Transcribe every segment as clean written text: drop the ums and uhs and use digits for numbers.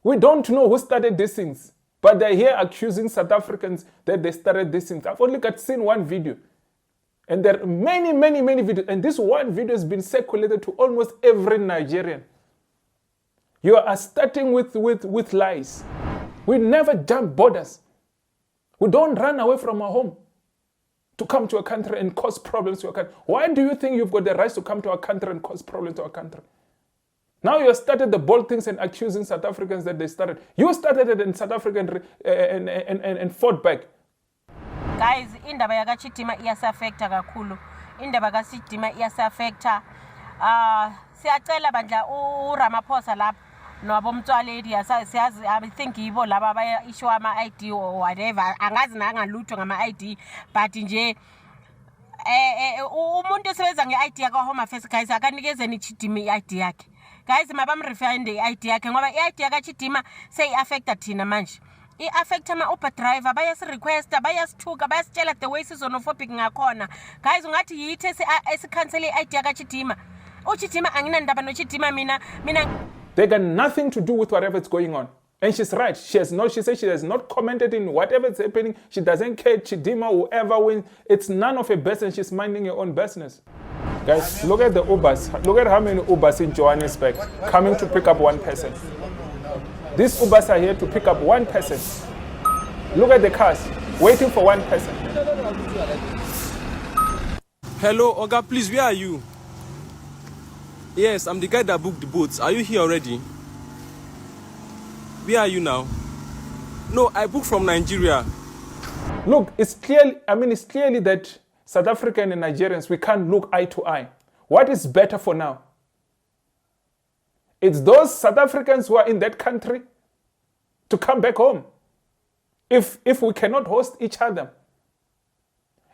We don't know who started these things, but they're here accusing South Africans that they started these things. I've only seen one video. And there are many, many, many videos. And this one video has been circulated to almost every Nigerian. You are starting with lies. We never jump borders. We don't run away from our home to come to a country and cause problems to our country. Why do you think you've got the right to come to our country and cause problems to our country? Now you have started the bold things and accusing South Africans that they started. You started it in South Africa and fought back. Guys, indaba yakaChitima iyasafecta kakhulu. Indaba kaChitima iyasafecta. Siyacela bandla uRamaphosa lapha nobomtswaledi siyazi I think yibo laba abaya issue ama ID or whatever. Angazi nangalutho ngama ID but nje umuntu osebenza ngeID yakhe Home Affairs guys akanikezeni iChitima iID yakhe. Guys mabamrefund iID yakhe ngoba iID yakaChitima seyiaffecta thina manje. I-affect ama-Uber driver bayasi-requesta bayasithuka bayasitshela the way sizonophobic ngakhona. Guys ungathi yithi esikhansele i-ID yakaChitima. uChitima anginandaba noChitima mina. They got nothing to do with whatever is going on. And she's right. She said she has not commented in whatever is happening. She doesn't care. Chidima, whoever wins, it's none of her business. She's minding her own business. Guys, look at the Ubers. Look at how many Ubers in Johannesburg coming to pick up one person. These Ubers are here to pick up one person. Look at the cars, waiting for one person. Hello, Oga, please, where are you? Yes, I'm the guy that booked the boats. Are you here already? Where are you now? No, I booked from Nigeria. Look, it's clearly that South African and Nigerians, we can't look eye to eye. What is better for now? It's those South Africans who are in that country to come back home. If we cannot host each other.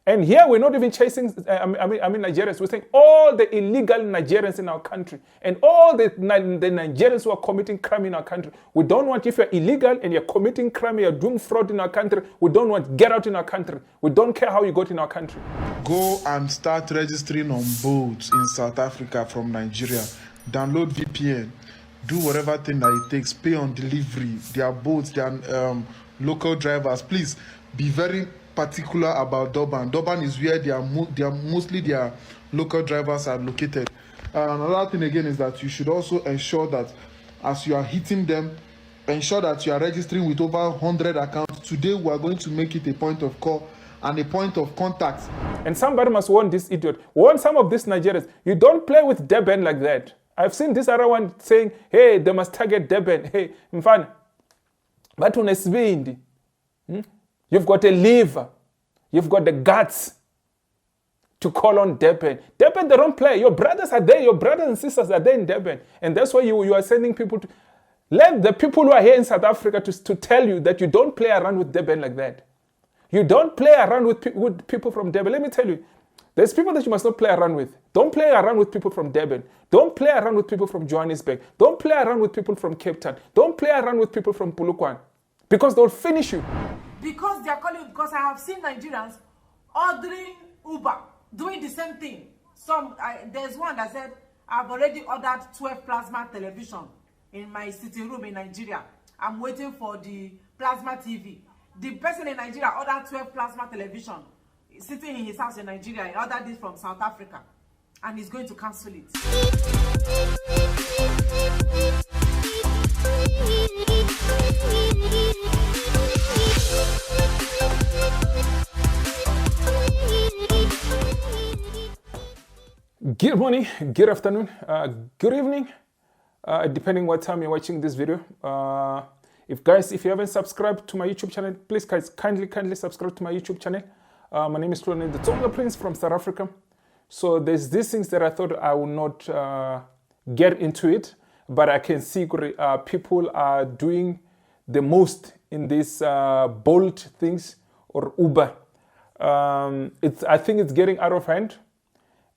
And here we're not even chasing, Nigerians. We're saying all the illegal Nigerians in our country and all the Nigerians who are committing crime in our country. We don't want, if you're illegal and you're committing crime, you're doing fraud in our country, we don't want, get out in our country. We don't care how you got in our country. Go and start registering on boats in South Africa from Nigeria. Download VPN. Do whatever thing that it takes. Pay on delivery. Their boats, their local drivers. Please be very particular about Durban. Durban is where mostly their local drivers are located. Another thing again is that you should also ensure that as you are hitting them, ensure that you are registering with over 100 accounts. Today we are going to make it a point of call and a point of contact. And somebody must warn this idiot. Warn some of these Nigerians. You don't play with Durban like that. I've seen this other one saying, hey, they must target Durban. Hey, mfana, but unesibindi. You've got a liver. You've got the guts to call on Durban. Durban, they don't play. Your brothers are there. Your brothers and sisters are there in Durban. And that's why you are sending people to... Let the people who are here in South Africa to tell you that you don't play around with Durban like that. You don't play around with people from Durban. Let me tell you, there's people that you must not play around with. Don't play around with people from Durban. Don't play around with people from Johannesburg. Don't play around with people from Cape Town. Don't play around with people from Polokwane. Because they'll finish you. Because they are calling, because I have seen Nigerians ordering Uber, doing the same thing. There's one that said, I've already ordered 12 plasma television in my sitting room in Nigeria. I'm waiting for the plasma TV. The person in Nigeria ordered 12 plasma television, sitting in his house in Nigeria. He ordered this from South Africa, and he's going to cancel it. Good morning, good afternoon, good evening, depending what time you're watching this video. If you haven't subscribed to my YouTube channel, please guys kindly subscribe to my YouTube channel. My name is Tony, the Tonga Prince from South Africa. So there's these things that I thought I would not get into it, but I can see people are doing the most in these bold things or Uber. I think it's getting out of hand.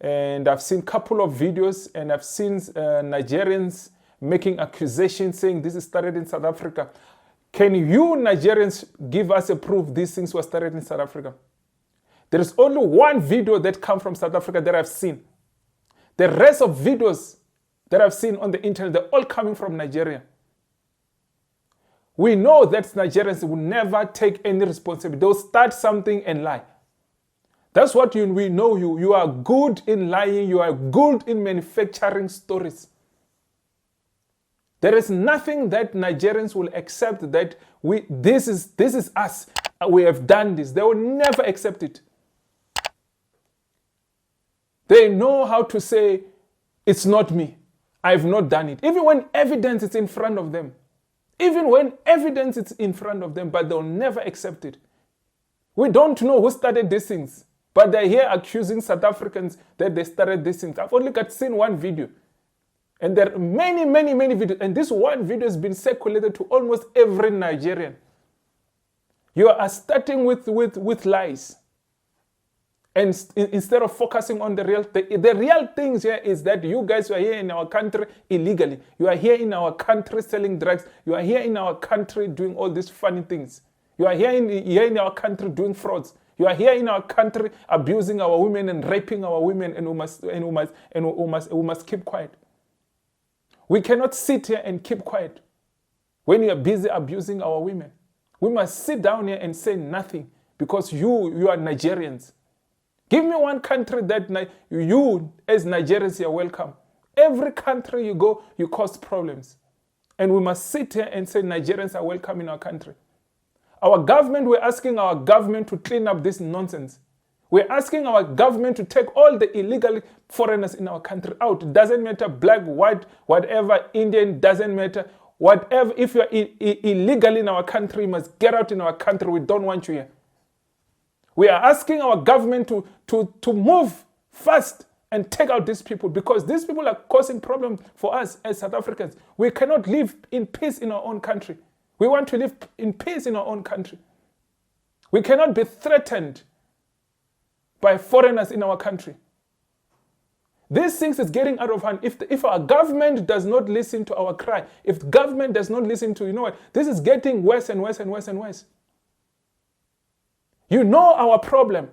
And I've seen a couple of videos and I've seen Nigerians making accusations saying this is started in South Africa. Can you Nigerians give us a proof these things were started in South Africa? There is only one video that comes from South Africa that I've seen. The rest of videos that I've seen on the internet, they're all coming from Nigeria. We know that Nigerians will never take any responsibility. They'll start something and lie. That's what we know you. You are good in lying. You are good in manufacturing stories. There is nothing that Nigerians will accept that this is us. We have done this. They will never accept it. They know how to say, it's not me. I have not done it. Even when evidence is in front of them. Even when evidence is in front of them, but they'll never accept it. We don't know who started these things, but they're here accusing South Africans that they started these things. I've only seen one video. And there are many, many, many videos. And this one video has been circulated to almost every Nigerian. You are starting with lies. And instead of focusing on the real things here is that you guys are here in our country illegally. You are here in our country selling drugs. You are here in our country doing all these funny things. You are here in our country doing frauds. You are here in our country abusing our women and raping our women, and we must keep quiet. We cannot sit here and keep quiet when you are busy abusing our women. We must sit down here and say nothing because you are Nigerians. Give me one country that you, as Nigerians, are welcome. Every country you go, you cause problems. And we must sit here and say Nigerians are welcome in our country. Our government, we're asking our government to clean up this nonsense. We're asking our government to take all the illegal foreigners in our country out. It doesn't matter, black, white, whatever, Indian, doesn't matter. Whatever, if you're illegal in our country, you must get out in our country. We don't want you here. We are asking our government to move fast and take out these people because these people are causing problems for us as South Africans. We cannot live in peace in our own country. We want to live in peace in our own country. We cannot be threatened by foreigners in our country. These things is getting out of hand. If our government does not listen to our cry, if the government does not listen to, you know what, this is getting worse and worse and worse and worse. You know our problem.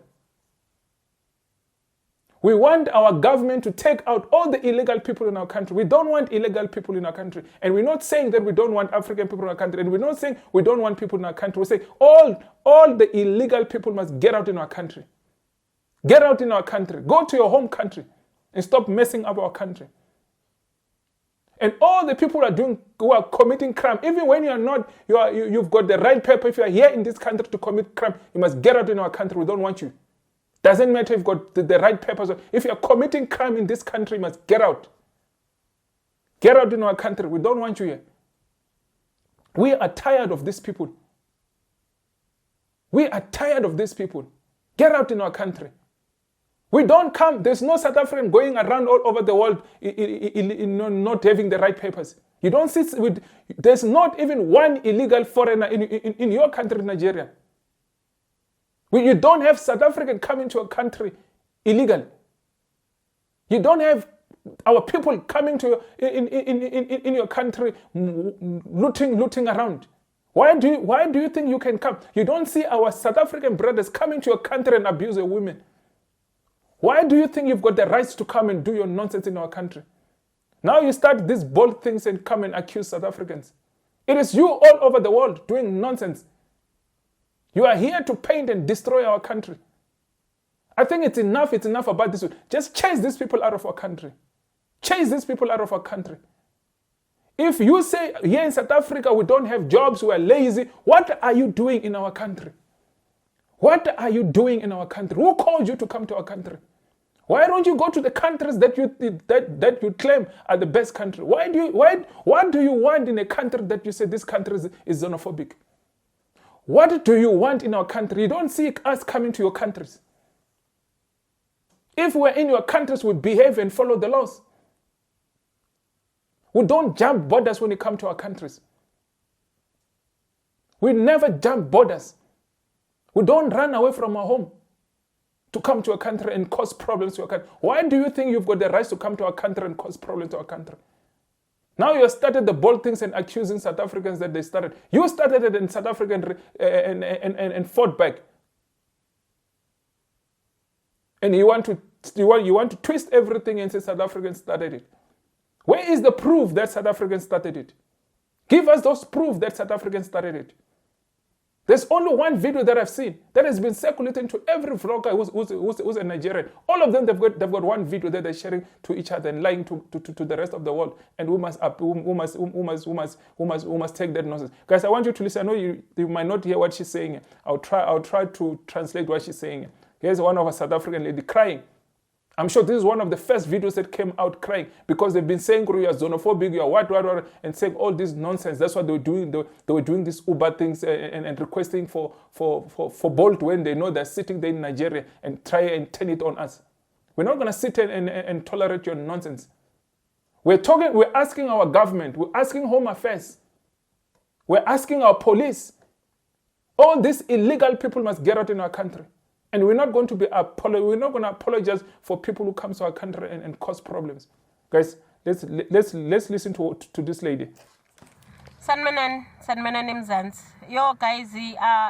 We want our government to take out all the illegal people in our country. We don't want illegal people in our country. And we're not saying that we don't want African people in our country. And we're not saying we don't want people in our country. We're saying all the illegal people must get out in our country. Get out in our country. Go to your home country and stop messing up our country. And all the people who are committing crime, even when you've got the right paper, if you are here in this country to commit crime, you must get out in our country. We don't want you. Doesn't matter if you've got the right papers. If you are committing crime in this country, you must get out. Get out in our country. We don't want you here. We are tired of these people. We are tired of these people. Get out in our country. We don't come. There's no South African going around all over the world not having the right papers. You don't see. There's not even one illegal foreigner in your country, Nigeria. You don't have South African coming to a country illegal. You don't have our people coming to in your country looting around. Why do you think you can come? You don't see our South African brothers coming to your country and abuse your women. Why do you think you've got the rights to come and do your nonsense in our country? Now you start these bold things and come and accuse South Africans. It is you all over the world doing nonsense. You are here to paint and destroy our country. I think it's enough about this. Just chase these people out of our country. Chase these people out of our country. If you say here in South Africa we don't have jobs, we are lazy, what are you doing in our country? What are you doing in our country? Who called you to come to our country? Why don't you go to the countries that you claim are the best country? What do you want in a country that you say this country is xenophobic? What do you want in our country? You don't see us coming to your countries. If we're in your countries, we behave and follow the laws. We don't jump borders when it comes to our countries. We never jump borders. We don't run away from our home to come to a country and cause problems to our country. Why do you think you've got the right to come to our country and cause problems to our country? Now you have started the bold things and accusing South Africans that they started. You started it in South Africa and fought back. And you want to twist everything and say South Africans started it. Where is the proof that South Africans started it? Give us those proof that South Africans started it. There's only one video that I've seen that has been circulating to every vlogger who's a Nigerian. All of them, they've got one video that they're sharing to each other and lying to the rest of the world. And who must take that nonsense? Guys, I want you to listen. I know you might not hear what she's saying. I'll try to translate what she's saying. Here's one of a South African lady crying. I'm sure this is one of the first videos that came out crying because they've been saying you are xenophobic, you are what, and saying all this nonsense. That's what they were doing. They were doing these Uber things and requesting for Bolt when they know they're sitting there in Nigeria and try and turn it on us. We're not going to sit and tolerate your nonsense. We're asking our government, we're asking Home Affairs, we're asking our police. All these illegal people must get out in our country. And we're not going to apologize for people who come to our country and cause problems. Guys, let's listen to this lady. Sanmanan Mzansi. Yo guys,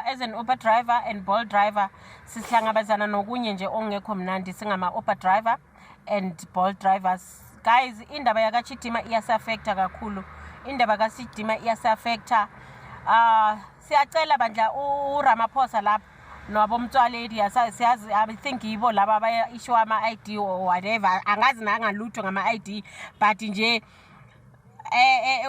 as an Uber driver and Bolt driver, sihlangabezana nokunye nje ongekho mnandi singama Uber driver and Bolt drivers. Guys, indaba yakaChitima iyasafecta kakhulu. Indaba kaChitima iyasafecta. Siyacela bandla uRamaphosa lapha. No bomtswaledi siyazi I think yibo laba baya issue ama ID or whatever angazi nangalutho ngama ID but nje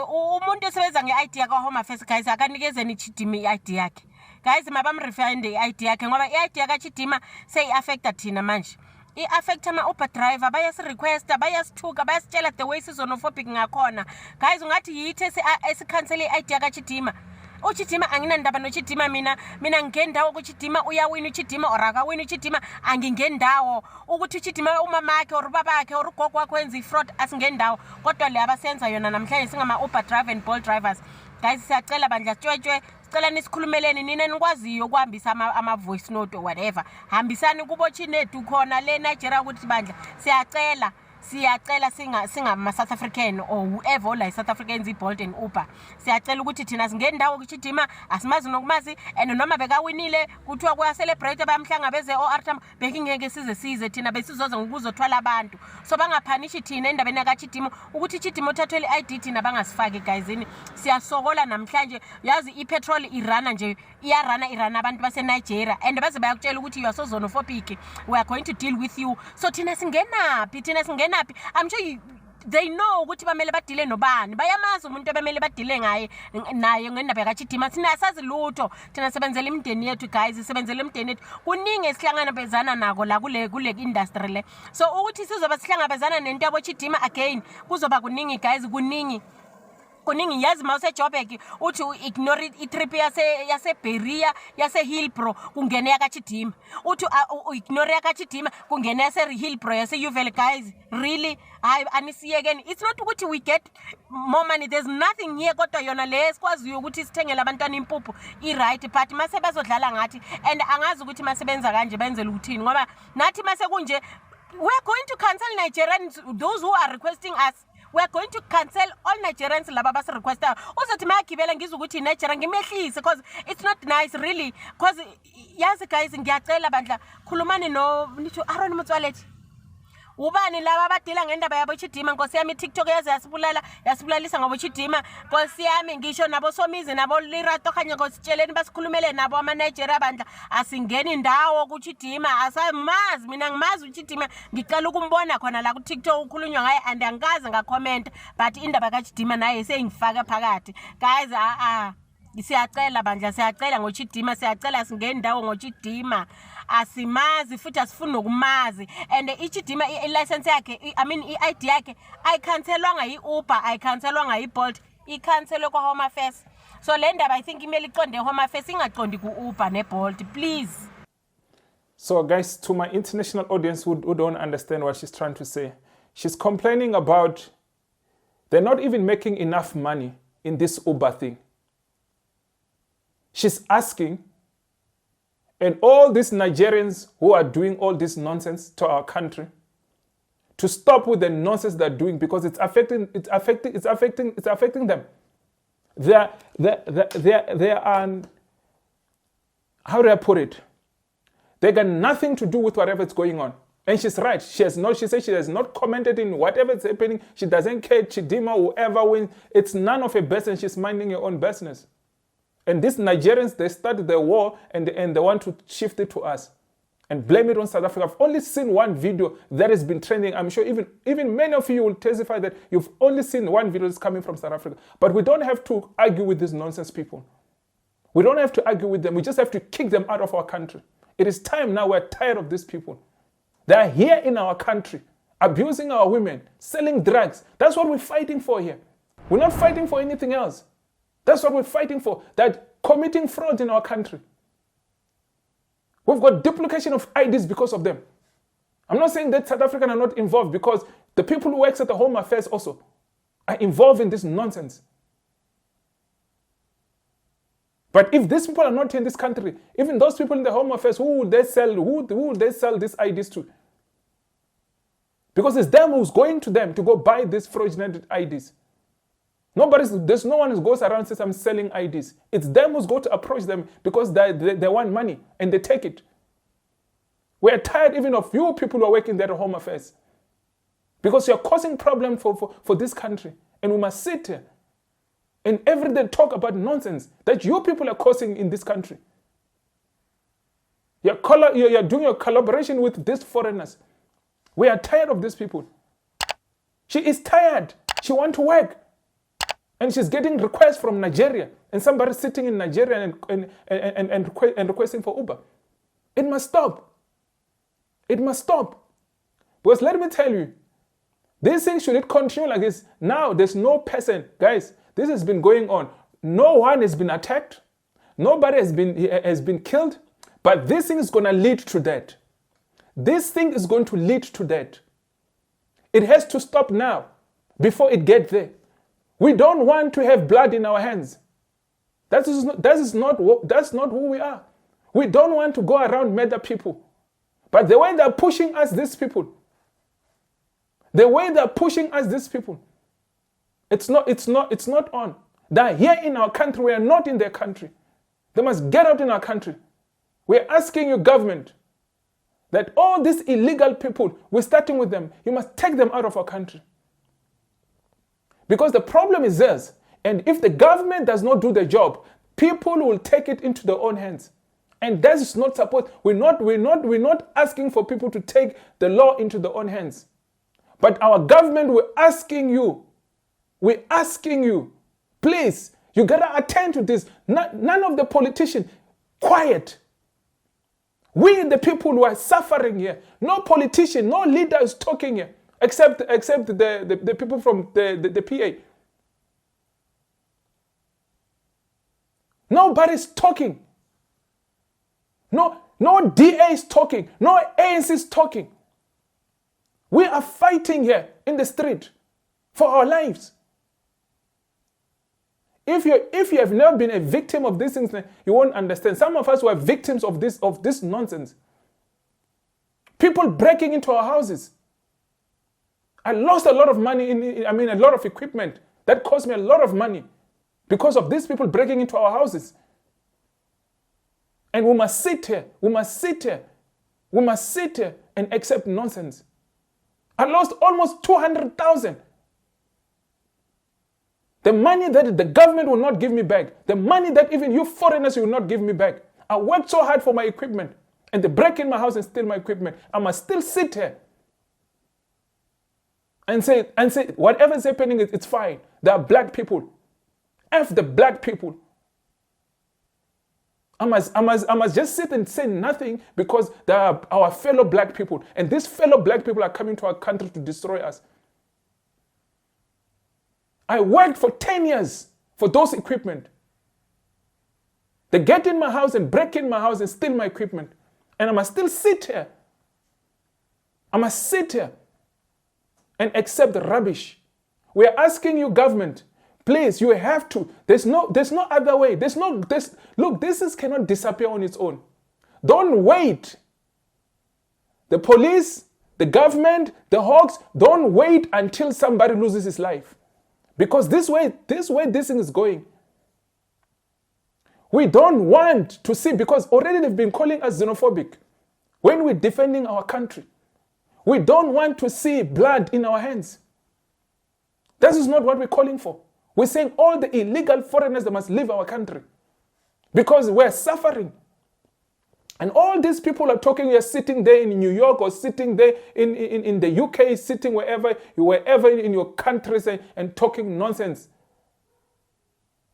umuntu osebenza nge-ID yakhe Home Affairs guys akanikezeni iChitima i-ID yakhe guys mabamrefinde i-ID yakhe ngoba i-ID yakaChitima seyi-affecta thina manje i-affect ama-Uber driver bayasirequesta bayasithuka bayasitshela the way sizonophobic ngakhona guys ungathi yithi esikhansele i-ID yakaChitima uChitima anginandaba noChitima mina ngingendawo kuChitima uyawina uChitima or akawina uChitima angingendawo ukuthi uChitima umamakhe or ubabakhe or ugogo wakhe wenza ifraud asingendawo kodwa le abasenza yona namhlanje singama Uber driver and Bolt drivers guys siyacela bandla sitshwetshwe sicela nisikhulumeleni nina nikwaziyo ukuhambisa ama voice note or whatever hambisani kubo Chinedu khona le Nigeria ukuthi bandla siyacela singama South African or whoever la South Africans iBolt and Uber siyacela ukuthi thina singendawo kuChitima asimazi nokumazi and noma bekawinile kuthiwa kuya celebrate bayamhlangabeze oArtam bekingeke size thina besizoza ngokuzothwala abantu so bangaphanishi thina endabeni yakaChitima ukuthi Chitima uthathwele ID thina bangasifaki guysini siyasokola namhlanje yazi ipetrol irana nje irana abantu base Nigeria and baze bayakutshela ukuthi you are so xenophobic we are going to deal with you so thina singenaphi I'm sure they know ukuthi bamele badile nobani bayamazi umuntu abamele badile naye ngendaba yakaChitima thina asazi lutho thina sebenzela imndeni yethu guys sebenzela imndeni yethu kuningi esihlangana bezana nako la kule industry le so ukuthi sizoba sihlangabezana nento yaboChitima again kuzoba kuningi guys kuningi yazi mawuse Joburg uthi ignore itrip yase Beria yase Hillbrow kungene yakaChitima uthi ignore yakaChitima kungene yase Hillbrow yase Uval guys really anisiye again it's not ukuthi we get more money there's nothing here kodwa yona le sikwaziyo ukuthi sithengele abantwana impuphu right but mase bazodlala ngathi and angazi ukuthi masebenza kanje benzela ukuthini ngoba nathi mase kunje we're going to cancel Nigerians those who are requesting us. We are going to cancel all Nigerians laba bas requesta. Uzothi mayagibela ngizwe ukuthi Nigeria ngimehlise because it's not nice really because yazi guys ngiyacela bandla khulumani no nitho Aaron Motsoaledi ubani laba abadila ngendaba yabo Chitima Nkosi yami TikTok yasibulalisa ngobo Chitima Nkosi yami ngisho nabo Somizi nabo Lirato khanye ngositsheleni basikhulumele nabo ama Nigeria bandla asingeni indawo kuChitima asamazi mina ngimazi uChitima ngicela ukumbona khona la ku TikTok ukhulunywa ngaye and angikaze ngacomment but indaba kaChitima naye sengifaka phakathi guys siyacela bandla siyacela ngoChitima siyacela singendawo ngoChitima asimazi futhi asifuni nokumazi and iChitima license yakhe I mean iID yakhe ayikhanselwanga iUber ayikhanselwanga iBolt ikhanselwe kwa Home Affairs so le ndaba I think imeli iqonde Home Affairs ingaqondi kuUber neBolt please. So guys, to my international audience who don't understand what she's trying to say, she's complaining about they're not even making enough money in this Uber thing. She's asking, and all these Nigerians who are doing all this nonsense to our country, to stop with the nonsense they're doing because it's affecting them. They are, how do I put it? They got nothing to do with whatever is going on. And she's right. She said she has not commented in whatever is happening. She doesn't care. Chidima, whoever wins, it's none of her business. She's minding her own business. And these Nigerians, they started the war and they want to shift it to us and blame it on South Africa. I've only seen one video that has been trending. I'm sure even many of you will testify that you've only seen one video that's coming from South Africa. But we don't have to argue with these nonsense people. We don't have to argue with them. We just have to kick them out of our country. It is time now. We're tired of these people. They are here in our country, abusing our women, selling drugs. That's what we're fighting for here. We're not fighting for anything else. That's what we're fighting for. That committing fraud in our country. We've got duplication of IDs because of them. I'm not saying that South Africans are not involved, because the people who work at the Home Affairs also are involved in this nonsense. But if these people are not in this country, even those people in the Home Affairs, who would they sell? Who would they sell these IDs to? Because it's them who's going to them to go buy these fraudulent IDs. There's no one who goes around and says, I'm selling IDs. It's them who's going to approach them because they want money and they take it. We're tired even of you people who are working there at Home Affairs, because you're causing problems for this country. And we must sit here and every day talk about nonsense that you people are causing in this country. You're doing your collaboration with these foreigners. We are tired of these people. She is tired. She wants to work. And she's getting requests from Nigeria. And somebody sitting in Nigeria and requesting for Uber. It must stop. It must stop. Because let me tell you, this thing, should it continue like this, now there's no person, guys, this has been going on. No one has been attacked. Nobody has been killed. But this thing is going to lead to that. This thing is going to lead to that. It has to stop now, before it gets there. We don't want to have blood in our hands. That's not who we are. We don't want to go around murder people. But the way they're pushing us, these people, it's not on. They're here in our country. We are not in their country. They must get out in our country. We're asking you, government, that all these illegal people, we're starting with them, you must take them out of our country. Because the problem is theirs. And if the government does not do the job, people will take it into their own hands. And that is not support. We're not asking for people to take the law into their own hands. But our government, we're asking you, please, you gotta attend to this. None of the politicians, quiet. We, the people who are suffering here, no politician, no leader is talking here, except the people from the PA. Nobody's talking. No DA is talking. No ANC is talking. We are fighting here in the street for our lives. If you have never been a victim of these things, you won't understand. Some of us were victims of this nonsense. People breaking into our houses. I lost a lot of money, a lot of equipment. That cost me a lot of money because of these people breaking into our houses. And we must sit here and accept nonsense. I lost almost 200,000. The money that the government will not give me back. The money that even you foreigners will not give me back. I worked so hard for my equipment. And they break in my house and steal my equipment. I must still sit here and say whatever is happening, it's fine. There are black people. F the black people. I must just sit and say nothing because they are our fellow black people. And these fellow black people are coming to our country to destroy us. I worked for 10 years for those equipment. They get in my house and break in my house and steal my equipment. And I must still sit here. I must sit here and accept the rubbish. We are asking you, government, please, you have to. There's no other way. Look, this cannot disappear on its own. Don't wait. The police, the government, the hawks, don't wait until somebody loses his life. Because this way this thing is going. We don't want to see, because already they've been calling us xenophobic when we're defending our country. We don't want to see blood in our hands. This is not what we're calling for. We're saying all the illegal foreigners that must leave our country because we're suffering. And all these people are talking, you're sitting there in New York or sitting there in the UK, sitting wherever in your countries and talking nonsense.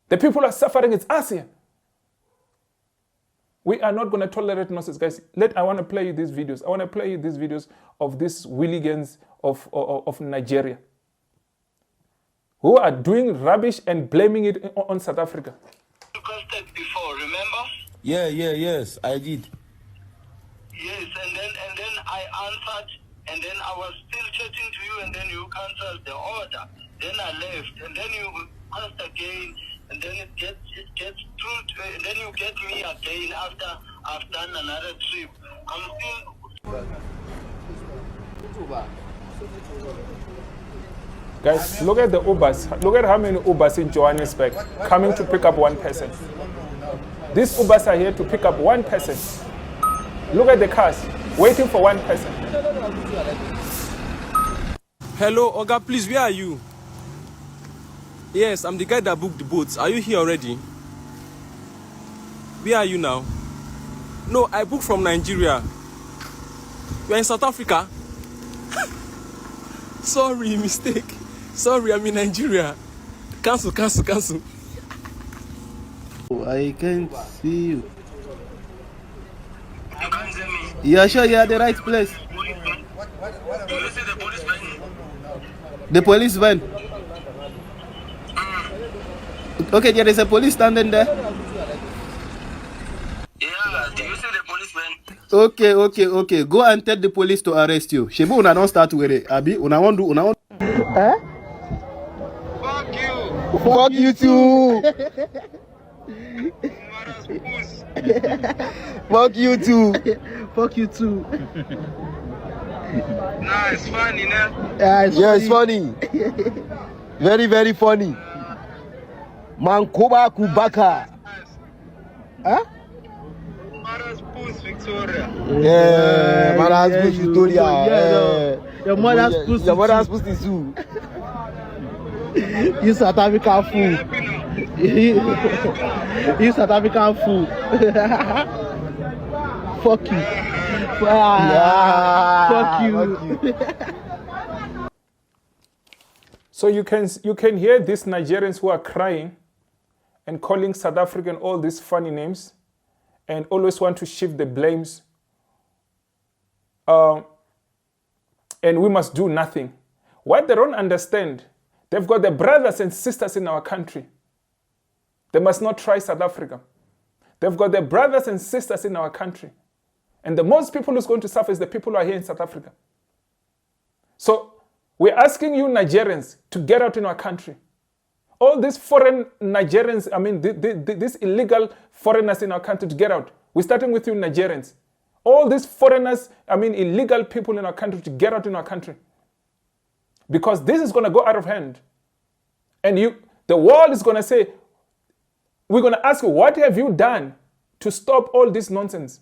The people are suffering, it's us here. We are not going to tolerate nonsense, guys. I want to play you these videos. I want to play you these videos of these hooligans of Nigeria who are doing rubbish and blaming it on South Africa. Requested before, remember? Yes, I did. Yes, and then I answered, and then I was still chatting to you, and then you cancelled the order. Then I left, and then you asked again, and then it gets through, and then you get me again after I've done another trip. I'm still. Guys, look at the Ubers. Look at how many Ubers in Johannesburg coming to pick up one person. These Ubers are here to pick up one person. Look at the cars, waiting for one person. Hello, Oga, please, where are you? Yes, I'm the guy that booked the boats. Are you here already? Where are you now? No, I booked from Nigeria. You're in South Africa? Sorry, mistake. Sorry, I'm in Nigeria. Cancel. I can't see you. You can't see me. Yeah, sure, you're at the right place. Do you see the police van? The police van. Okay, there is a police standing there. Yeah, do you see the police van? Okay. Go and tell the police to arrest you. Shebu, una don't start with it. Abi, una want. Eh? Fuck you. Fuck you too. Fuck you too. Fuck you too. Nah, it's funny, nah. Yeah, it's funny. Very, very funny. Mankoba Kubaka. Huh? Mother's puss, Victoria. Yeah, mother's puss, Victoria. Your mother's pussy. Your mother's pussy too. You South African fool. You South African fool. Fuck you. Fuck you. So you can hear these Nigerians who are crying and calling South African all these funny names and always want to shift the blames. And we must do nothing. What they don't understand, they've got their brothers and sisters in our country. They must not try South Africa. They've got their brothers and sisters in our country. And the most people who's going to suffer is the people who are here in South Africa. So we're asking you Nigerians to get out in our country. All these foreign Nigerians, these illegal foreigners in our country to get out. We're starting with you Nigerians. All these foreigners, illegal people in our country to get out in our country. Because this is going to go out of hand. And the world is going to say, we're going to ask you, what have you done to stop all this nonsense?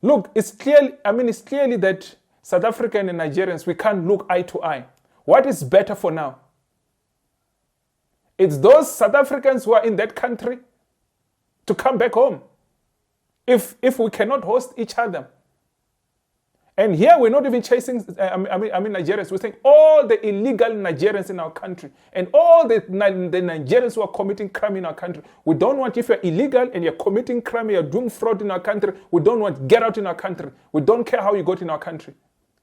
Look, it's clearly that South African and Nigerians, we can't look eye to eye. What is better for now? It's those South Africans who are in that country to come back home. If we cannot host each other. And here we're not even chasing, Nigerians. We're saying all the illegal Nigerians in our country and all the Nigerians who are committing crime in our country. We don't want, if you're illegal and you're committing crime, you're doing fraud in our country, we don't want, get out in our country. We don't care how you got in our country.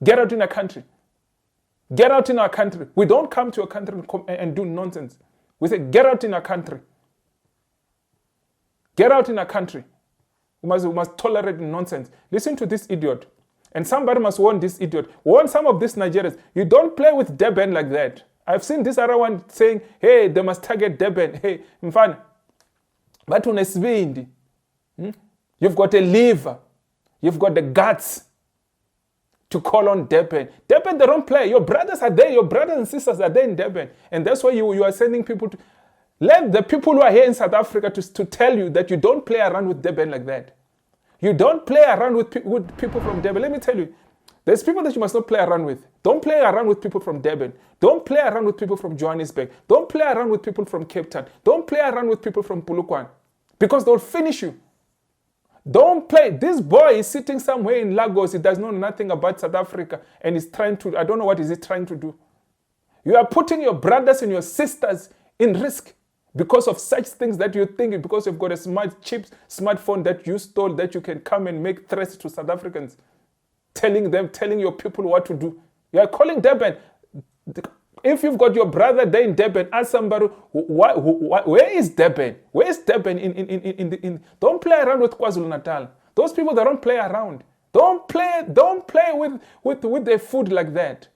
Get out in our country. Get out in our country. We don't come to your country and do nonsense. We say, get out in our country. Get out in our country. We must tolerate nonsense. Listen to this idiot. And somebody must warn this idiot. Warn some of these Nigerians. You don't play with Durban like that. I've seen this other one saying, hey, they must target Durban. Hey, mfana. But unesibindi. You've got a liver. You've got the guts to call on Durban. Durban, they don't play. Your brothers are there. Your brothers and sisters are there in Durban. And that's why you are sending people to... Let the people who are here in South Africa to tell you that you don't play around with Durban like that. You don't play around with people from Durban. Let me tell you, There's people that you must not play around with. Don't play around with people from Durban. Don't play around with people from Johannesburg. Don't play around with people from Cape Town. Don't play around with people from Polokwane, because they'll finish you. Don't play. This boy is sitting somewhere in Lagos. He does know nothing about South Africa, and he's trying to, I don't know what is he trying to do. You are putting your brothers and your sisters in risk because of such things that you think, because you've got a smartphone that you stole, that you can come and make threats to South Africans, telling your people what to do. You are calling Durban. If you've got your brother there in Durban, ask somebody, where is Durban? Where is Durban don't play around with KwaZulu-Natal. Those people, they don't play around. Don't play with their food like that.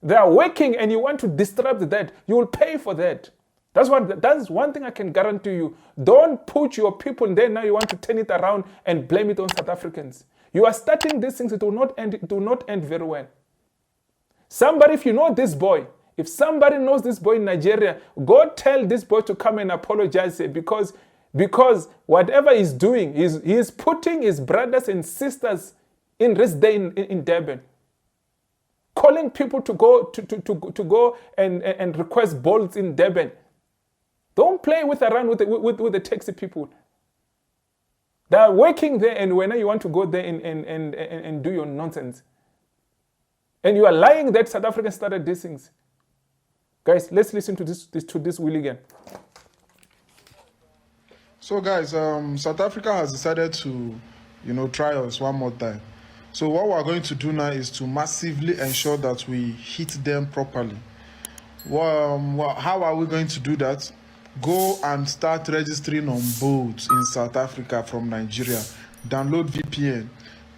They are working and you want to disrupt that. You will pay for that. That's one thing I can guarantee you. Don't put your people in there now. You want to turn it around and blame it on South Africans. You are starting these things. It will not end very well. Somebody, if you know this boy, if somebody knows this boy in Nigeria, go tell this boy to come and apologize, because whatever he's doing, he's putting his brothers and sisters in risk there in Durban. Calling people to go and request bolts in Durban. Don't play around with the taxi people. They are working there, and when you want to go there and do your nonsense. And you are lying that South Africa started these things. Guys, let's listen to this Will again. So guys, South Africa has decided to, try us one more time. So what we're going to do now is to massively ensure that we hit them properly. How are we going to do that? Go and start registering on boats in South Africa from Nigeria. Download VPN.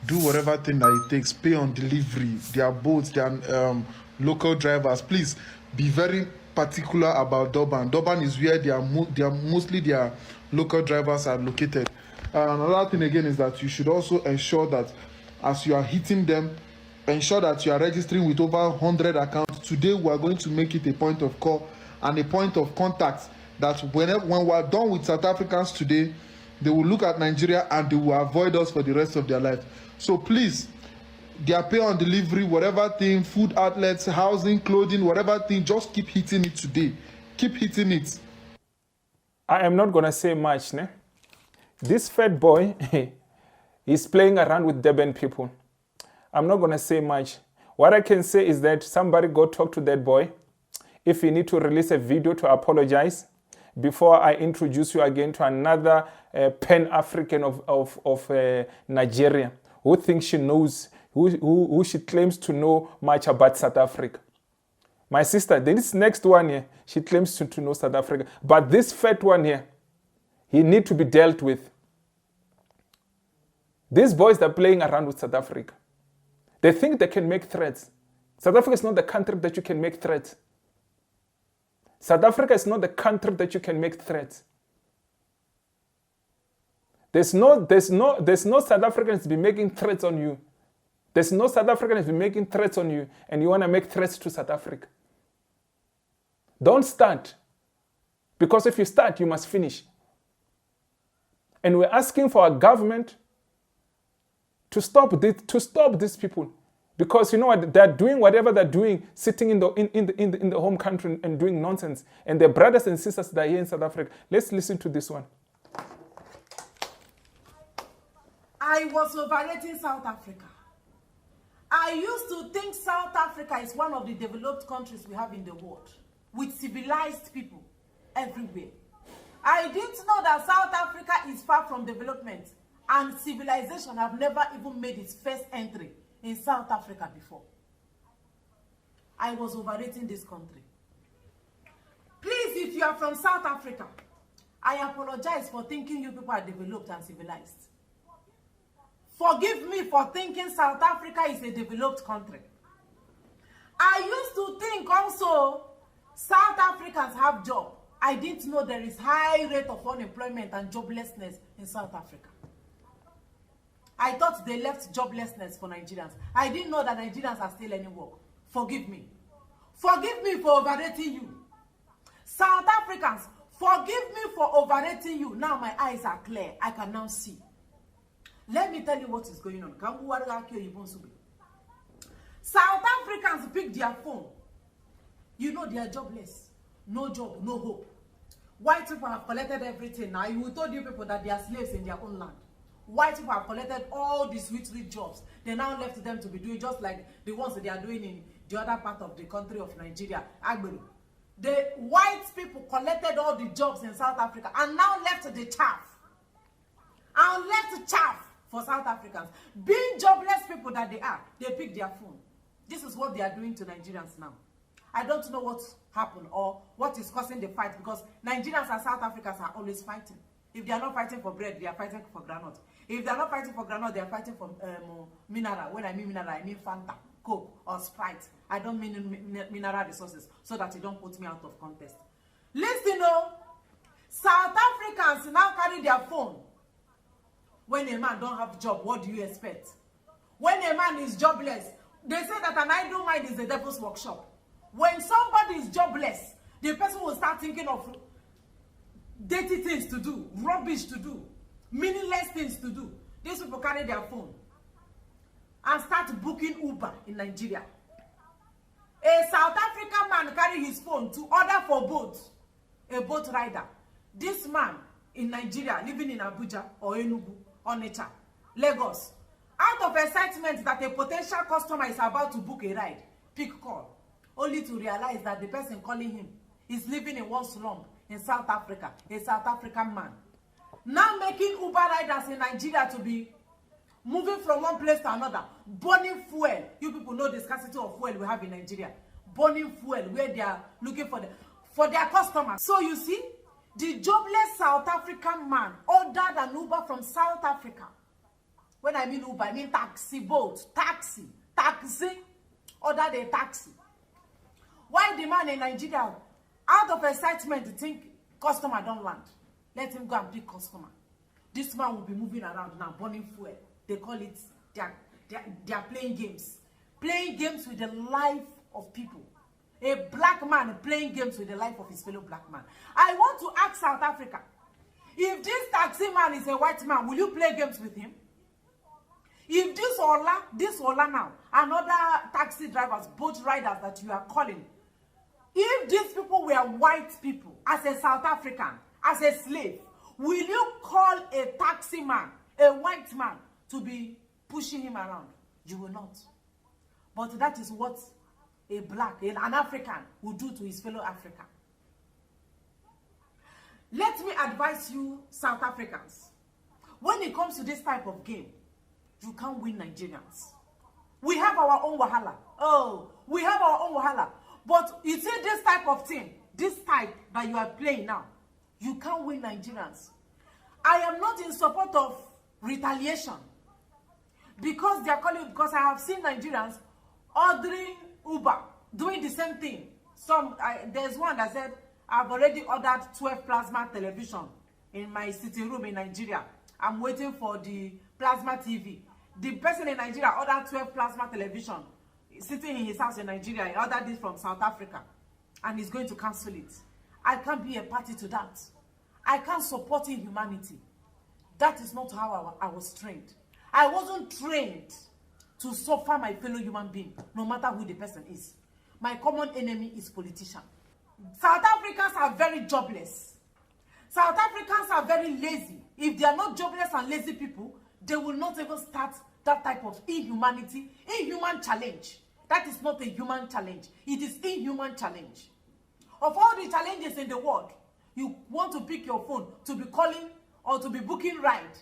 Do whatever thing that it takes. Pay on delivery. Their boats, their local drivers. Please be very particular about Durban. Durban is where mostly their local drivers are located. Another thing again is that you should also ensure that as you are hitting them, ensure that you are registering with over 100 accounts. Today we are going to make it a point of call and a point of contact, that when we are done with South Africans today, they will look at Nigeria and they will avoid us for the rest of their life. So please, their pay on delivery, whatever thing, food outlets, housing, clothing, whatever thing, just keep hitting it today. Keep hitting it. I am not going to say much. Ne? This fat boy is playing around with Durban people. I'm not going to say much. What I can say is that somebody go talk to that boy. If you need to release a video to apologize, before I introduce you again to another Pan-African of Nigeria, who thinks she knows, who she claims to know much about South Africa. My sister, this next one here, she claims to know South Africa. But this fat one here, he needs to be dealt with. These boys that are playing around with South Africa. They think they can make threats. South Africa is not the country that you can make threats. South Africa is not the country that you can make threats. There's no South Africans be making threats on you. There's no South Africans be making threats on you, and you want to make threats to South Africa. Don't start. Because if you start, you must finish. And we're asking for a government to stop these people. Because you know what, they're doing whatever they're doing, sitting in the home country and doing nonsense. And their brothers and sisters that are here in South Africa. Let's listen to this one. I was overrating South Africa. I used to think South Africa is one of the developed countries we have in the world, with civilized people everywhere. I didn't know that South Africa is far from development, and civilization have never even made its first entry in South Africa before. I was overrating this country. Please, if you are from South Africa, I apologize for thinking you people are developed and civilized. Forgive me for thinking South Africa is a developed country. I used to think also South Africans have jobs. I didn't know there is high rate of unemployment and joblessness in South Africa. I thought they left joblessness for Nigerians. I didn't know that Nigerians are still any work. Forgive me. Forgive me for overrating you. South Africans, forgive me for overrating you. Now my eyes are clear. I can now see. Let me tell you what is going on. South Africans pick their phone. You know they are jobless. No job, no hope. White people have collected everything. Now, you told you people that they are slaves in their own land. White people have collected all the sweet jobs. They now left them to be doing just like the ones that they are doing in the other part of the country of Nigeria, Agbero. The white people collected all the jobs in South Africa and now left the chaff. And left chaff for South Africans. Being jobless people that they are, they pick their phone. This is what they are doing to Nigerians now. I don't know what happened or what is causing the fight, because Nigerians and South Africans are always fighting. If they are not fighting for bread, they are fighting for granite. If they are not fighting for granite, they are fighting for mineral. When I mean mineral, I mean Fanta, Coke, or Sprite. I don't mean mineral resources, so that you don't put me out of context. Listen, South Africans now carry their phone. When a man don't have job, what do you expect? When a man is jobless, they say that an idle mind is the devil's workshop. When somebody is jobless, the person will start thinking of dirty things to do, rubbish to do, meaningless things to do. These people carry their phone and start booking Uber in Nigeria. A South African man carry his phone to order for boat, a boat rider. This man in Nigeria, living in Abuja or Enugu, Onitsha, Lagos, out of excitement that a potential customer is about to book a ride, pick call, only to realize that the person calling him is living in one slum in South Africa, a South African man. Now making Uber riders in Nigeria to be moving from one place to another, burning fuel. You people know the scarcity of fuel we have in Nigeria. Burning fuel where they are looking for their customers. So you see, the jobless South African man ordered an Uber from South Africa. When I mean Uber, I mean taxi, boat, taxi, ordered a taxi. Why the man in Nigeria, out of excitement, to think customer don't land? Let him go and pick customer. This man will be moving around now, burning fuel. They call it, they are playing games. Playing games with the life of people. A black man playing games with the life of his fellow black man. I want to ask South Africa, if this taxi man is a white man, will you play games with him? If this Ola now, and other taxi drivers, boat riders that you are calling, if these people were white people, as a South African, as a slave, will you call a taxi man, a white man, to be pushing him around? You will not. But that is what a black, an African, will do to his fellow African. Let me advise you, South Africans, when it comes to this type of game, you can't win Nigerians. We have our own wahala. Oh, we have our own wahala. But you see this type of thing, this type that you are playing now, you can't win Nigerians. I am not in support of retaliation, because they are calling, because I have seen Nigerians ordering Uber, doing the same thing. There's one that said, I've already ordered 12 plasma television in my sitting room in Nigeria. I'm waiting for the plasma TV. The person in Nigeria ordered 12 plasma television, sitting in his house in Nigeria. He ordered it from South Africa, and he's going to cancel it. I can't be a party to that. I can't support inhumanity. That is not how I was trained. I wasn't trained to suffer my fellow human being, no matter who the person is. My common enemy is politician. South Africans are very jobless. South Africans are very lazy. If they are not jobless and lazy people, they will not even start that type of inhuman challenge. That is not a human challenge. It is inhuman challenge. Of all the challenges in the world, you want to pick your phone to be calling or to be booking ride.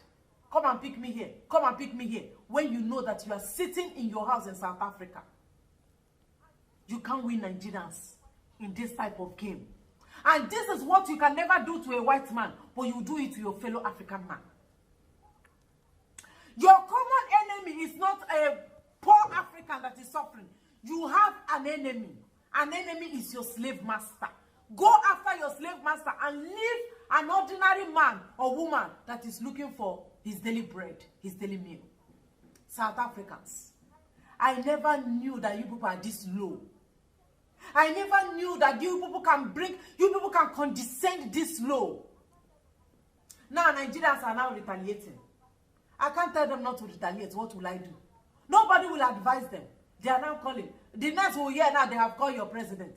Come and pick me here. Come and pick me here. When you know that you are sitting in your house in South Africa. You can't win Nigerians in this type of game. And this is what you can never do to a white man, but you do it to your fellow African man. Your common enemy is not a poor African that is suffering. You have an enemy. An enemy is your slave master. Go after your slave master and leave an ordinary man or woman that is looking for his daily bread, his daily meal. South Africans, I never knew that you people are this low. I never knew that you people can condescend this low. Now Nigerians are now retaliating. I can't tell them not to retaliate. What will I do? Nobody will advise them. They are now calling. The next will hear now they have called your president.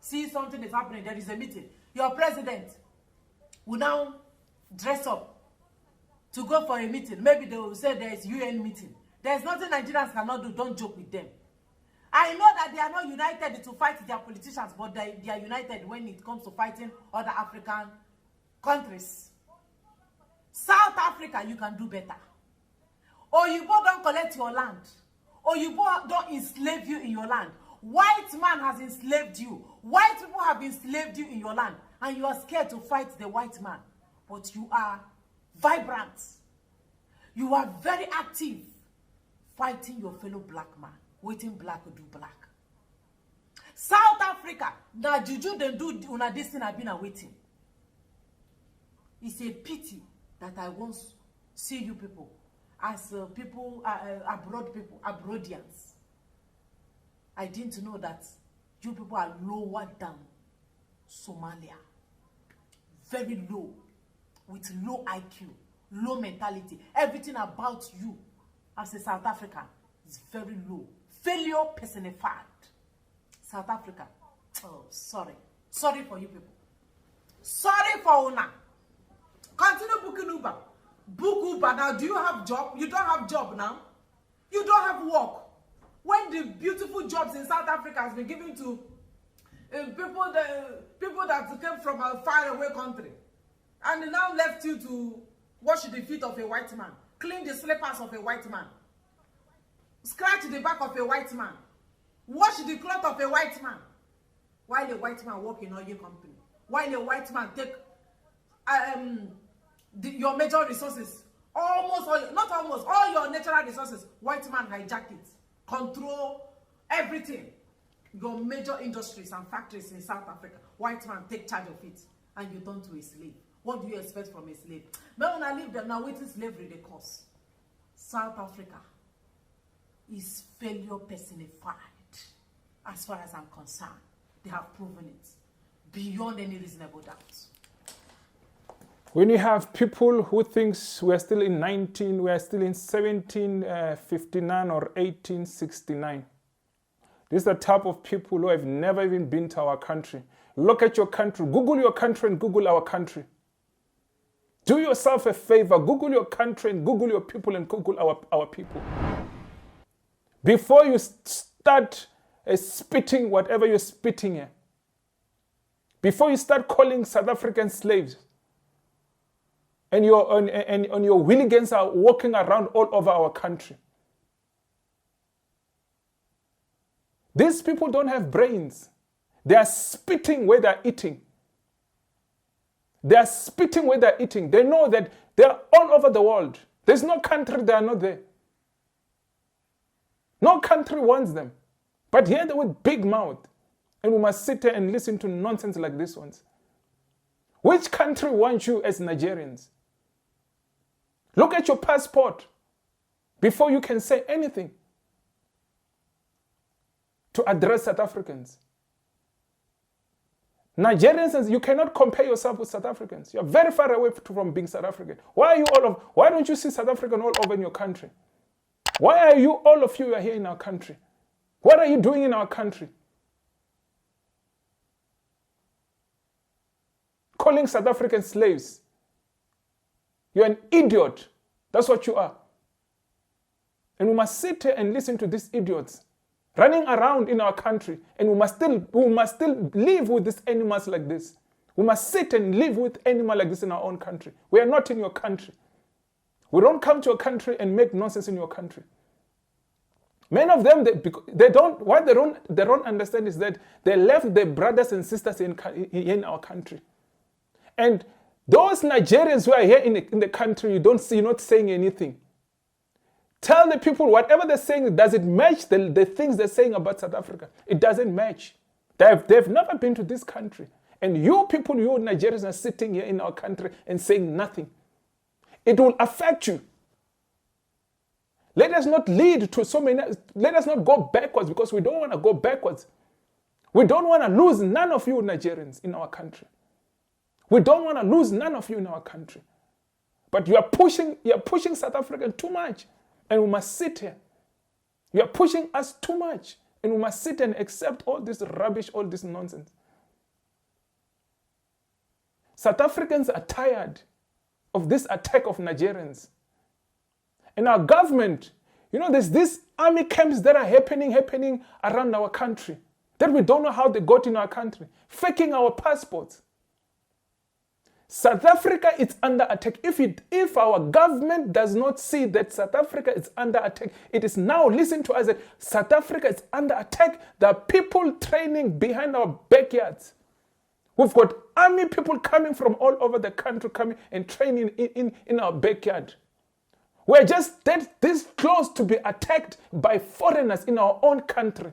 See something is happening. There is a meeting. Your president will now dress up to go for a meeting. Maybe they will say there is UN meeting. There is nothing Nigerians cannot do. Don't joke with them. I know that they are not united to fight their politicians, but they are united when it comes to fighting other African countries. South Africa, you can do better. Oyibo don't collect your land. Oyibo don't enslave you in your land. White man has enslaved you. White people have enslaved you in your land. And you are scared to fight the white man. But you are vibrant. You are very active fighting your fellow black man. Waiting black to do black. South Africa, now juju they do una this thing I've been waiting. It's a pity that I once see you people as people, abroadians. I didn't know that you people are lower than Somalia. Very low, with low IQ, low mentality. Everything about you as a South African is very low. Failure personified. South Africa. Oh, sorry. Sorry for you people. Sorry for Una. Continue booking Uber. Book Uber. Now, do you have job? You don't have job now. You don't have work. When the beautiful jobs in South Africa has been given to people that came from a faraway country, and they now left you to wash the feet of a white man, clean the slippers of a white man, scratch the back of a white man, wash the cloth of a white man, while a white man work in all your company, while a white man take your major resources, all your natural resources, white man hijack it, control everything. Your major industries and factories in South Africa, white man take charge of it, and you turn to a slave. What do you expect from a slave? But when I leave them now, waiting slavery they cause. South Africa is failure personified. As far as I'm concerned, they have proven it beyond any reasonable doubt. When you have people who thinks we are still in 1759 or 1869, this is the type of people who have never even been to our country. Look at your country. Google your country and Google our country. Do yourself a favor. Google your country and Google your people and Google our people. Before you start spitting whatever you're spitting here, before you start calling South African slaves, and your hooligans are walking around all over our country. These people don't have brains. They are spitting where they're eating. They are spitting where they're eating. They know that they are all over the world. There's no country they are not there. No country wants them. But here they with big mouth. And we must sit there and listen to nonsense like this ones. Which country wants you as Nigerians? Look at your passport before you can say anything to address South Africans. Nigerians, you cannot compare yourself with South Africans. You're very far away from being South African. Why don't you see South African all over in your country? Why are you, all of you are here in our country? What are you doing in our country? Calling South African slaves. You're an idiot. That's what you are. And we must sit here and listen to these idiots running around in our country, and we must still live with these animals like this. We must sit and live with animals like this in our own country. We are not in your country. We don't come to your country and make nonsense in your country. Many of them, they don't understand is that they left their brothers and sisters in our country. And those Nigerians who are here in the country, you're not saying anything. Tell the people whatever they're saying, does it match the things they're saying about South Africa? It doesn't match. They've never been to this country. And you people, you Nigerians are sitting here in our country and saying nothing. It will affect you. Let us not lead to so many, let us not go backwards, because we don't want to go backwards. We don't want to lose none of you Nigerians in our country. We don't want to lose none of you in our country. But you are pushing South Africa too much. And we must sit here. You are pushing us too much. And we must sit and accept all this rubbish, all this nonsense. South Africans are tired of this attack of Nigerians. And our government, you know, there's these army camps that are happening around our country that we don't know how they got in our country, faking our passports. South Africa is under attack. If our government does not see that South Africa is under attack, it is now, listen to us, that South Africa is under attack. There are people training behind our backyards. We've got army people coming from all over the country, coming and training in our backyard. We're just this close to be attacked by foreigners in our own country.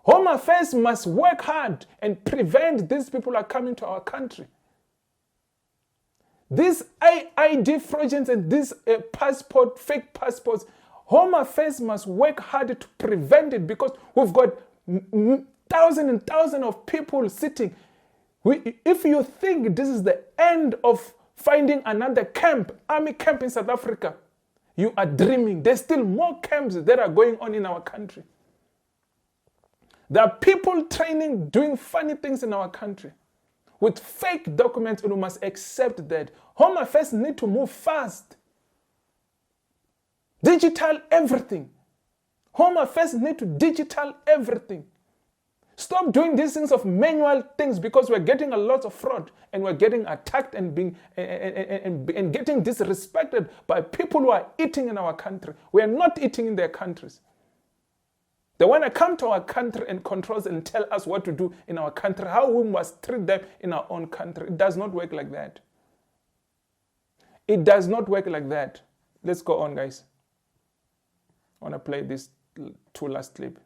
Home Affairs must work hard and prevent these people are coming to our country. These ID frauds and these fake passports, Home Affairs must work hard to prevent it, because we've got thousands and thousands of people sitting. If you think this is the end of finding another camp, army camp in South Africa, you are dreaming. There's still more camps that are going on in our country. There are people training, doing funny things in our country with fake documents, and we must accept that. Home Affairs need to move fast. Digital everything. Home Affairs need to digital everything. Stop doing these things of manual things, because we're getting a lot of fraud and we're getting attacked and being and getting disrespected by people who are eating in our country. We are not eating in their countries. They want to come to our country and control us and tell us what to do in our country, how we must treat them in our own country. It does not work like that. It does not work like that. Let's go on, guys. I want to play this two last clip.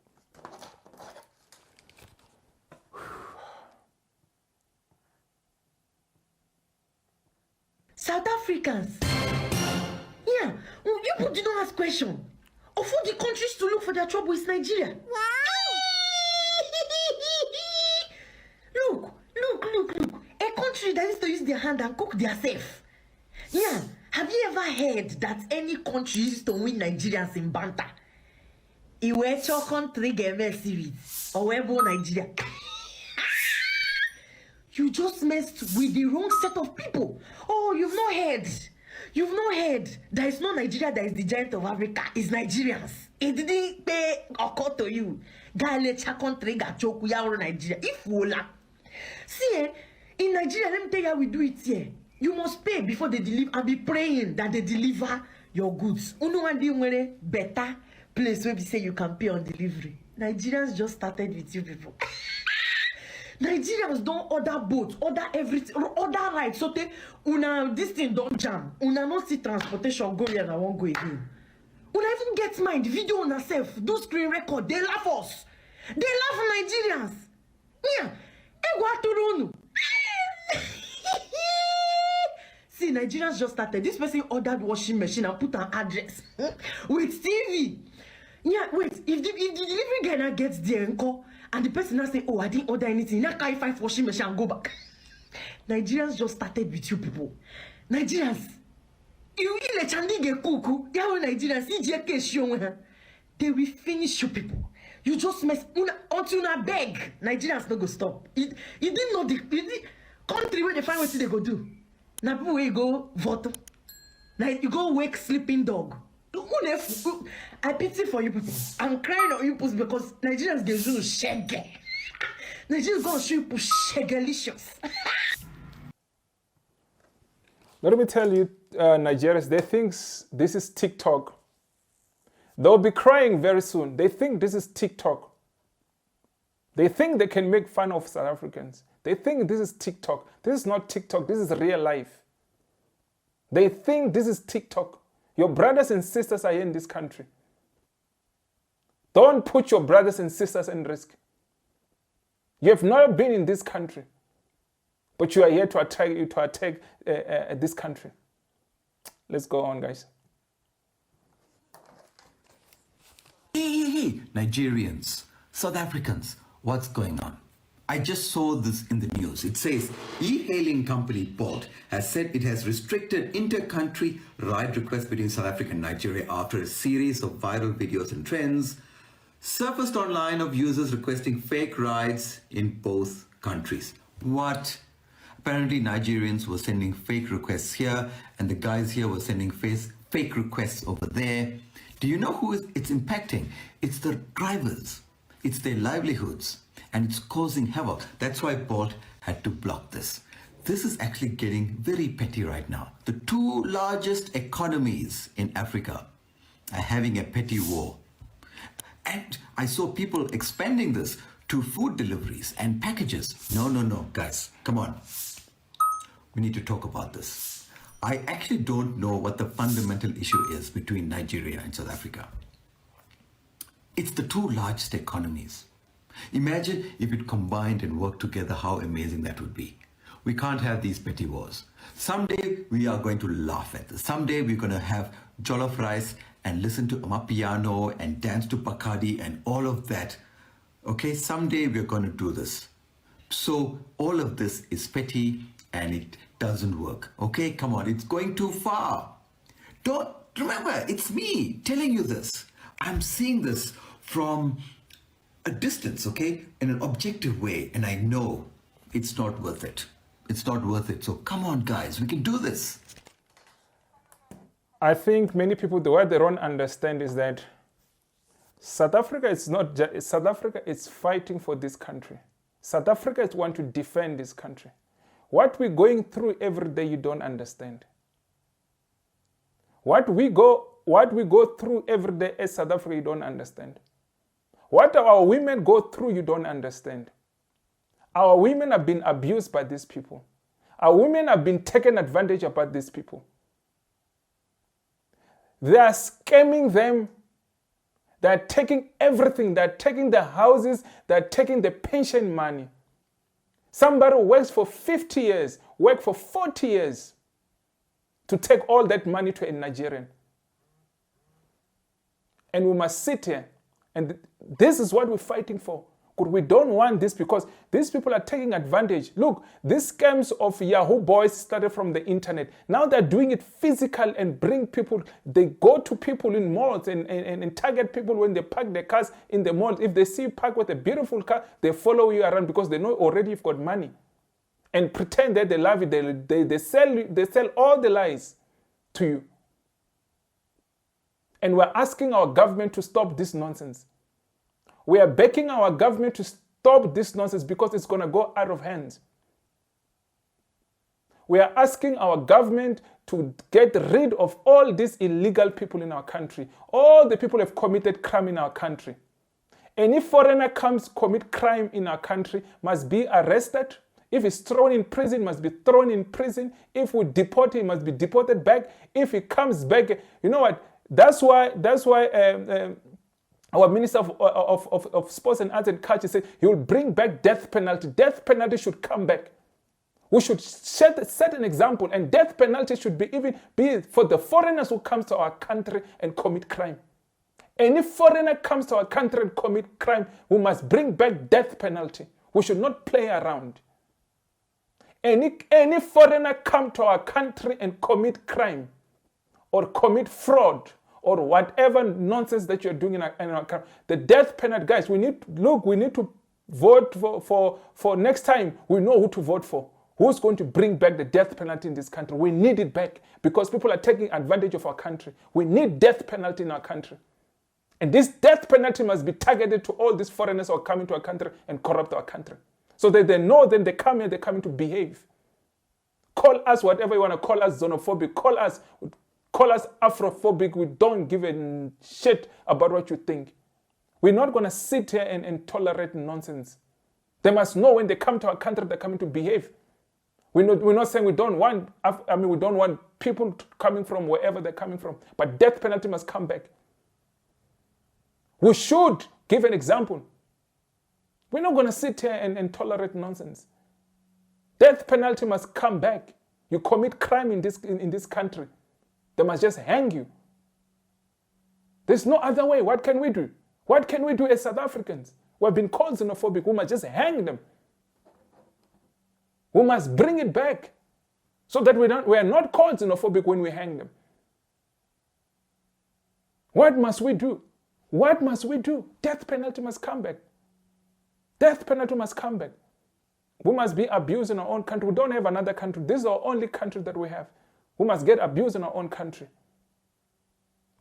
South Africans. Yeah, you people did not ask question. Of all the countries to look for their trouble is Nigeria. Wow. Look. A country that used to use their hand and cook their self. Yeah, have you ever heard that any country used to win Nigerians in banter? Iwe cho country game series or webo Nigeria. You just messed with the wrong set of people. Oh, you've not heard. There is no Nigeria that is the giant of Africa. It's Nigerians. It didn't pay occur to you. Galecha country gachoku ya Nigeria. If wola. See, in Nigeria, let me tell you how we do it here. You must pay before they deliver and be praying that they deliver your goods. Uno one day better place where we say you can pay on delivery. Nigerians just started with you people. Nigerians don't order boats, order everything, order rides. So this thing don't jam. Una not see transportation go here and I won't go again. Una even get mind, video on herself, do screen record, they laugh us. They laugh Nigerians. Yeah, see, Nigerians just started. This person ordered washing machine and put an address with TV. Yeah, wait, if the delivery guy now gets there and the person now say, oh, I didn't order anything, now carry 5 washing machine and go back. Nigerians just started with you people. Nigerians, you ile chandi ge kuku, yawo Nigerians, they will finish you people. You just mess until una beg. Nigerians no go stop. You didn't know the country where they find what they go do. Now people will go vote. Now you go wake sleeping dog. I pity for you people. I'm crying on you people because Nigerians get you shaggy. Nigerians gonna show you people shagalicious. Let me tell you, Nigerians, they think this is TikTok. They'll be crying very soon. They think this is TikTok. They think they can make fun of South Africans. They think this is TikTok. This is not TikTok. This is real life. They think this is TikTok. Your brothers and sisters are here in this country. Don't put your brothers and sisters in risk. You have not been in this country, but you are here to attack this country. Let's go on, guys. Hey, Nigerians, South Africans, what's going on? I just saw this in the news. It says e-hailing company Bolt has said it has restricted inter-country ride requests between South Africa and Nigeria after a series of viral videos and trends surfaced online of users requesting fake rides in both countries. What? Apparently Nigerians were sending fake requests here and the guys here were sending fake requests over there. Do you know who it's impacting? It's the drivers. It's their livelihoods. And it's causing havoc. That's why Bolt had to block this. This is actually getting very petty right now. The two largest economies in Africa are having a petty war. And I saw people expanding this to food deliveries and packages. No, guys, come on. We need to talk about this. I actually don't know what the fundamental issue is between Nigeria and South Africa. It's the two largest economies. Imagine if it combined and worked together, how amazing that would be. We can't have these petty wars. Someday we are going to laugh at this. Someday we're going to have jollof rice and listen to Amapiano and dance to Pakadi and all of that. Okay, someday we're going to do this. So all of this is petty and it doesn't work. Okay, come on, it's going too far. Don't remember, it's me telling you this. I'm seeing this from a distance, okay, in an objective way, and I know it's not worth it. It's not worth it. So come on, guys, we can do this. I think many people, the way they don't understand is that South Africa is not just, South Africa is fighting for this country. South Africa is want to defend this country. What we're going through every day, you don't understand. What we go through every day as South Africa, you don't understand. What our women go through, you don't understand. Our women have been abused by these people. Our women have been taken advantage of by these people. They are scamming them. They are taking everything. They are taking the houses. They are taking the pension money. Somebody works for 50 years, work for 40 years to take all that money to a Nigerian. And we must sit here. And this is what we're fighting for. Because we don't want this, because these people are taking advantage. Look, these scams of Yahoo boys started from the internet. Now they're doing it physical and bring people. They go to people in malls and target people when they park their cars in the malls. If they see you park with a beautiful car, they follow you around because they know already you've got money. And pretend that they love it. They sell all the lies to you. And we're asking our government to stop this nonsense. We are begging our government to stop this nonsense because it's going to go out of hand. We are asking our government to get rid of all these illegal people in our country. All the people who have committed crime in our country. Any foreigner comes commit crime in our country must be arrested. If he's thrown in prison, must be thrown in prison. If we deport him, must be deported back. If he comes back, you know what? That's why our Minister of Sports and Arts and Culture said he will bring back death penalty. Death penalty should come back. We should set an example, and death penalty should be for the foreigners who comes to our country and commit crime. Any foreigner comes to our country and commit crime, we must bring back death penalty. We should not play around. Any foreigner come to our country and commit crime or commit fraud or whatever nonsense that you're doing in our country, the death penalty, guys, we need to vote for next time. We know who to vote for. Who's going to bring back the death penalty in this country? We need it back because people are taking advantage of our country. We need death penalty in our country. And this death penalty must be targeted to all these foreigners who are coming to our country and corrupt our country. So that they know then they come here, they're coming to behave. Call us whatever you want to call us, xenophobic. Call us Afrophobic. We don't give a shit about what you think. We're not going to sit here and tolerate nonsense. They must know when they come to our country, they're coming to behave. We're not saying we don't want people coming from wherever they're coming from. But death penalty must come back. We should give an example. We're not going to sit here and tolerate nonsense. Death penalty must come back. You commit crime in this country, they must just hang you. There's no other way. What can we do? What can we do as South Africans? We've been called xenophobic. We must just hang them. We must bring it back so that we are not called xenophobic when we hang them. What must we do? What must we do? Death penalty must come back. Death penalty must come back. We must be abused in our own country. We don't have another country. This is our only country that we have. We must get abused in our own country.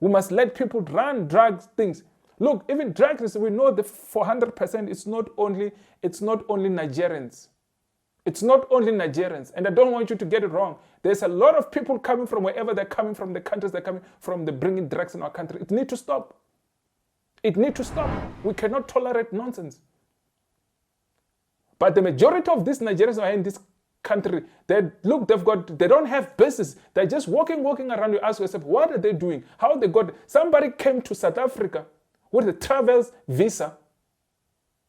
We must let people run drugs, things. Look, even drugs, we know the 400%, it's not only Nigerians. It's not only Nigerians. And I don't want you to get it wrong. There's a lot of people coming from wherever they're coming from, the countries they're coming from, they're bringing drugs in our country. It needs to stop. It needs to stop. We cannot tolerate nonsense. But the majority of these Nigerians who are in this country, they don't have business. They're just walking around. You ask yourself, what are they doing? How they got? Somebody came to South Africa with a travel visa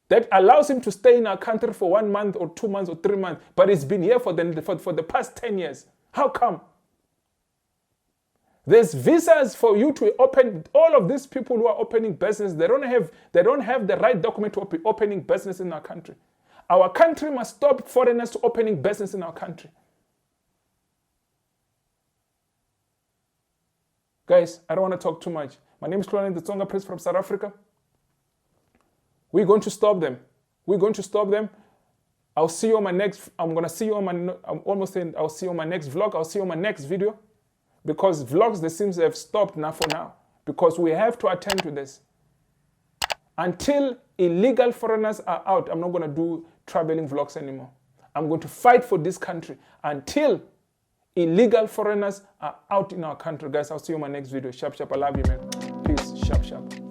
that allows him to stay in our country for 1 month or 2 months or 3 months, but he's been here for the past 10 years. How come? There's visas for you to open. All of these people who are opening business, they don't have the right document to be opening business in our country. Our country must stop foreigners to opening business in our country. Guys, I don't want to talk too much. My name is Clonan, the Tsonga Prince from South Africa. We're going to stop them. We're going to stop them. I'll see you on my next, I'm see you on my next vlog. I'll see you on my next video. Because vlogs, they seem to have stopped now for now. Because we have to attend to this. Until illegal foreigners are out, I'm not going to do traveling vlogs anymore. I'm going to fight for this country until illegal foreigners are out in our country. Guys, I'll see you in my next video. Sharp, sharp. I love you, man. Peace. Sharp, sharp.